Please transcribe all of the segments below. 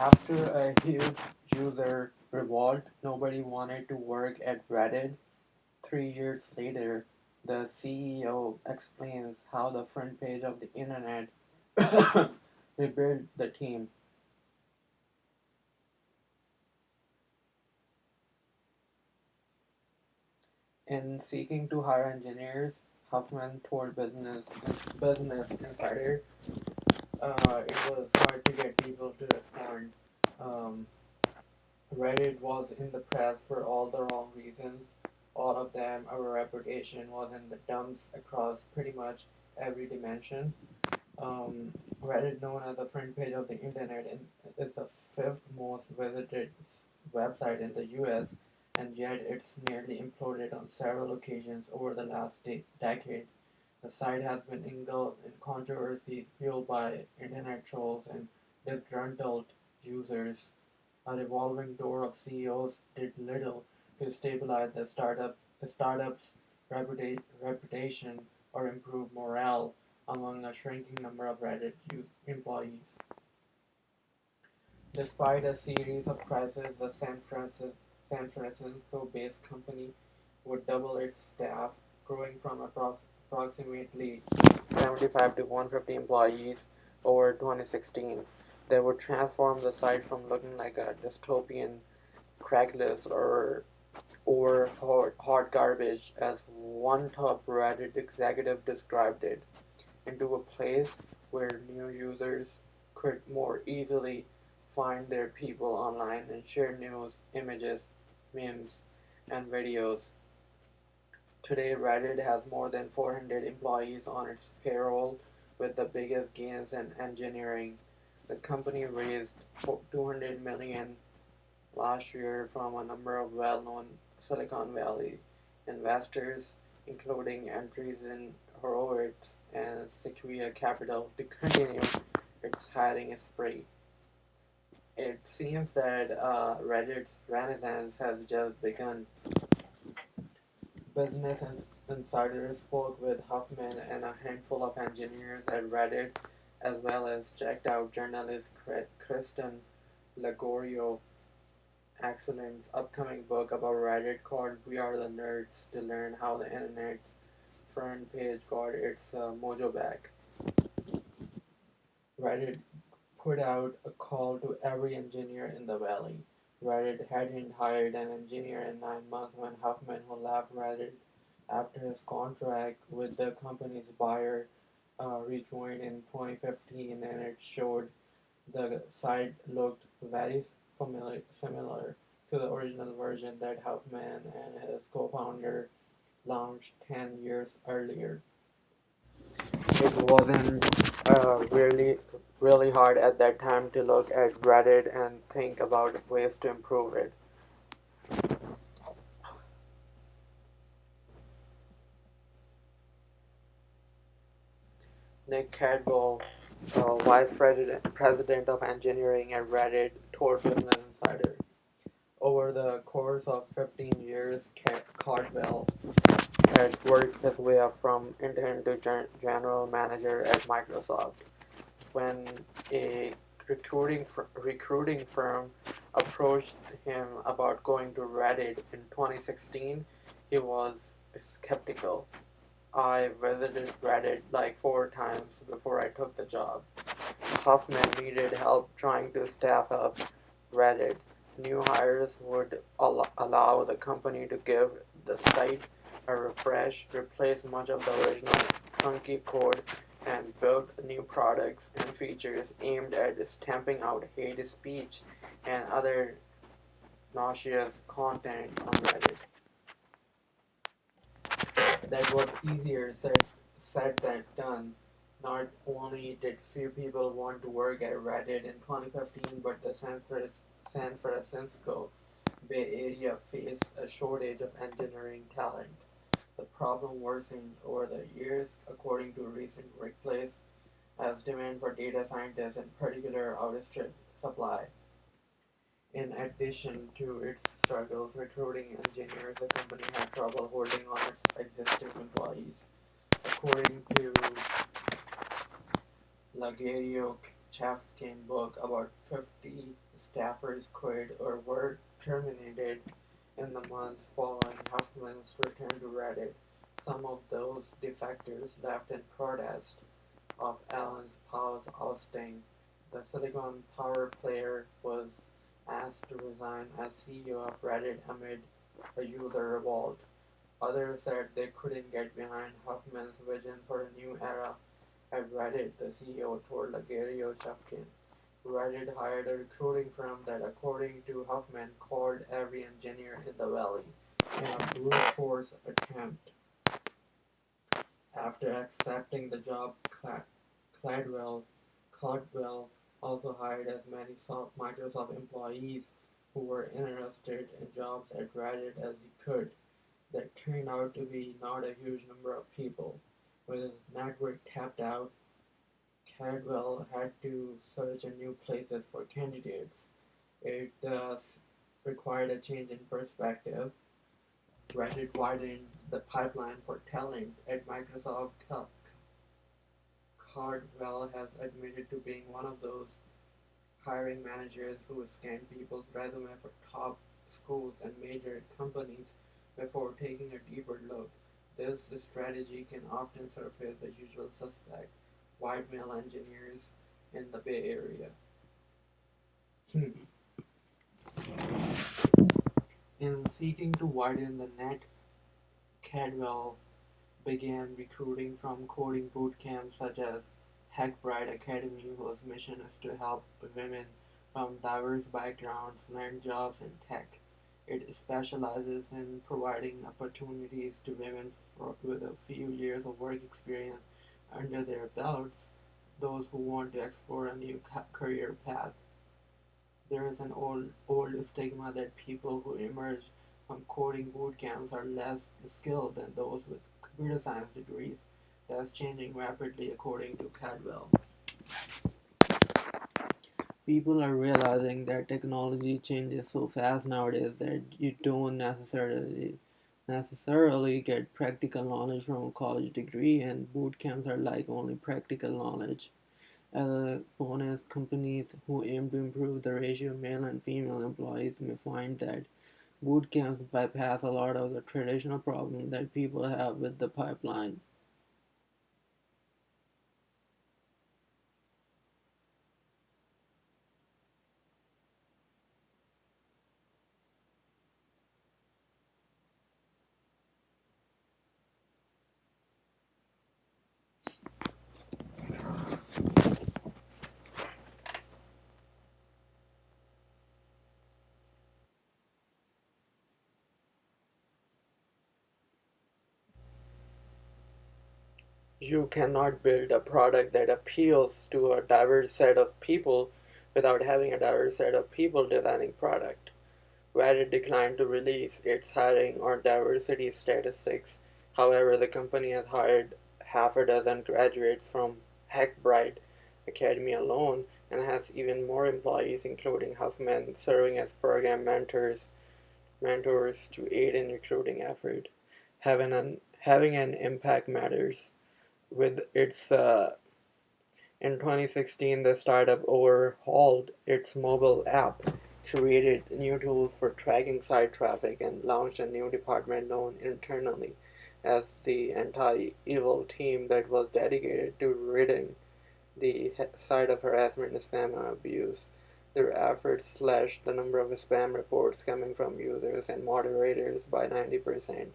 After a huge user revolt, nobody wanted to work at Reddit. 3 years later, the CEO explains how the front page of the internet rebuilt the team. In seeking to hire engineers, Huffman told Business Insider it was hard to get people to respond. Um, Reddit was in the press for all the wrong reasons. All of them, our reputation was in the dumps across pretty much every dimension. Reddit, known as the front page of the internet, is the fifth most visited website in the US, and yet it's nearly imploded on several occasions over the last decade. The site has been engulfed in controversies fueled by internet trolls and disgruntled users. A revolving door of CEOs did little to stabilize the startup's reputation or improve morale among a shrinking number of Reddit employees. Despite a series of crises, the San Francisco-based company would double its staff, growing from approximately 75 to 150 employees over 2016. They would transform the site from looking like a dystopian Craigslist or hot garbage, as one top Reddit executive described it, into a place where new users could more easily find their people online and share news, images, memes, and videos. Today, Reddit has more than 400 employees on its payroll, with the biggest gains in engineering. The company raised 200 million last year from a number of well-known Silicon Valley investors, including entries in Horowitz and Sequoia Capital, to continue its hiring spree. It seems that Reddit's renaissance has just begun. Business Insider spoke with Huffman and a handful of engineers at Reddit, as well as checked out journalist Kristen Lagorio Excellent's upcoming book about Reddit called We Are the Nerds, to learn how the internet's front page got its mojo back. Reddit put out a call to every engineer in the valley. Reddit hadn't hired an engineer in 9 months when Huffman, who left Reddit after his contract with the company's buyer rejoined in 2015, and it showed the site looked very similar to the original version that Huffman and his co-founder launched 10 years earlier. It wasn't really hard at that time to look at Reddit and think about ways to improve it. Nick Cadwell, President of Engineering at Reddit, told Business Insider. Over the course of 15 years, Caldwell had worked his way up from intern to general manager at Microsoft. When a recruiting firm approached him about going to Reddit in 2016, he was skeptical. I visited Reddit like 4 times before I took the job. Huffman needed help trying to staff up Reddit. New hires would allow the company to give the site a refresh, replace much of the original clunky code, and build new products and features aimed at stamping out hate speech and other nauseous content on Reddit. That was easier said than done. Not only did few people want to work at Reddit in 2015, but the San Francisco Bay Area faced a shortage of engineering talent. The problem worsened over the years, according to a recent workplace, as demand for data scientists in particular outstripped supply. In addition to its struggles recruiting engineers, the company had trouble holding on its existing employees. According to Lagario Chafkin book, about 50 staffers quit or were terminated in the months following Huffman's return to Reddit. Some of those defectors left in protest of Alan Powell's ousting. The Silicon Power player was asked to resign as CEO of Reddit amid a user revolt. Others said they couldn't get behind Huffman's vision for a new era at Reddit, the CEO told Gary Chufkin. Reddit hired a recruiting firm that, according to Huffman, called every engineer in the valley in a brute force attempt. After accepting the job, Cladwell, Caldwell also hired as many Microsoft employees who were interested in jobs at Reddit as he could. That turned out to be not a huge number of people. With his network tapped out, Caldwell had to search in new places for candidates. It thus required a change in perspective. Reddit widened the pipeline for talent. At Microsoft, Caldwell has admitted to being one of those hiring managers who scan people's resume for top schools and major companies before taking a deeper look. This strategy can often surface the usual suspects, white male engineers in the Bay Area. In seeking to widen the net, Cadwell began recruiting from coding boot camps such as Hackbright Academy, whose mission is to help women from diverse backgrounds land jobs in tech. It specializes in providing opportunities to women with a few years of work experience under their belts, those who want to explore a new career path. There is an old stigma that people who emerge from coding boot camps are less skilled than those with computer science degrees. That's changing rapidly, according to Cadwell. People are realizing that technology changes so fast nowadays that you don't necessarily get practical knowledge from a college degree, and boot camps are like only practical knowledge. As a bonus, companies who aim to improve the ratio of male and female employees may find that boot camps bypass a lot of the traditional problems that people have with the pipeline. You cannot build a product that appeals to a diverse set of people without having a diverse set of people designing product. Reddit declined to release its hiring or diversity statistics. However, the company has hired half a dozen graduates from Hackbright Academy alone and has even more employees, including Huffman, serving as program mentors to aid in recruiting effort. Having an impact matters. With its In 2016, the startup overhauled its mobile app, created new tools for tracking site traffic, and launched a new department known internally as the Anti-Evil Team that was dedicated to ridding the site of harassment, spam, and abuse. Their efforts slashed the number of spam reports coming from users and moderators by 90%.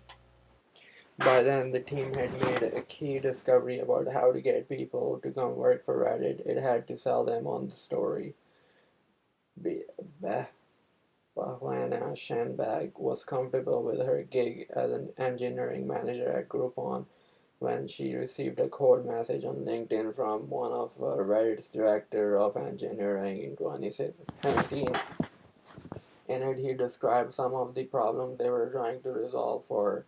By then, the team had made a key discovery about how to get people to come work for Reddit. It had to sell them on the story. Bahwana Shanbag was comfortable with her gig as an engineering manager at Groupon when she received a cold message on LinkedIn from one of Reddit's director of engineering in 2017. In it, he described some of the problems they were trying to resolve for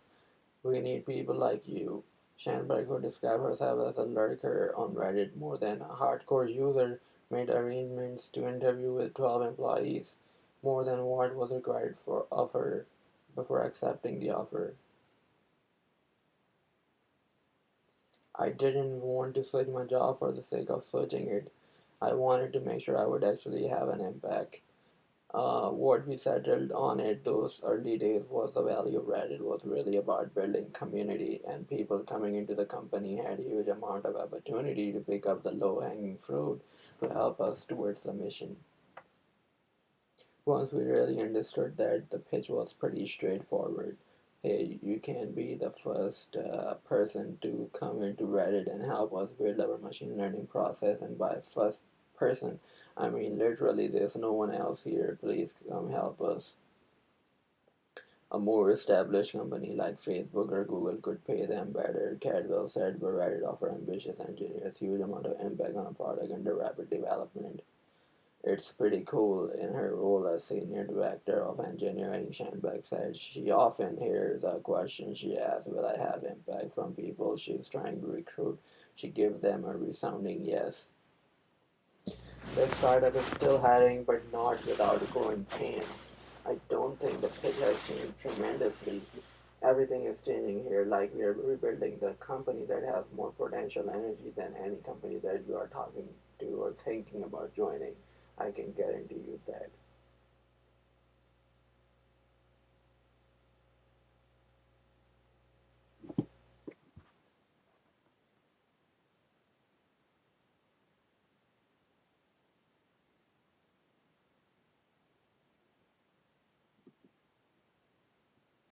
"We need people like you." Schanberg, who described herself as a lurker on Reddit more than a hardcore user, made arrangements to interview with 12 employees, more than what was required of her before accepting the offer. "I didn't want to switch my job for the sake of switching it. I wanted to make sure I would actually have an impact. What we settled on it those early days was the value of Reddit was really about building community, and people coming into the company had a huge amount of opportunity to pick up the low-hanging fruit to help us towards the mission. Once we really understood that, the pitch was pretty straightforward. Hey, you can be the first person to come into Reddit and help us build our machine learning process. And by first person, I mean literally, there's no one else here. Please come help us. A more established company like Facebook or Google could pay them better. Cadwell said, but Reddit offer ambitious engineers huge amount of impact on a product under rapid development. It's pretty cool. In her role as Senior Director of Engineering, Schanbeck said she often hears the question she asks, will I have impact from people she's trying to recruit? She gives them a resounding yes. The startup is still hiring, but not without growing pains. I don't think the pitch has changed tremendously. Everything is changing here, like we are rebuilding the company that has more potential energy than any company that you are talking to or thinking about joining. I can guarantee you that.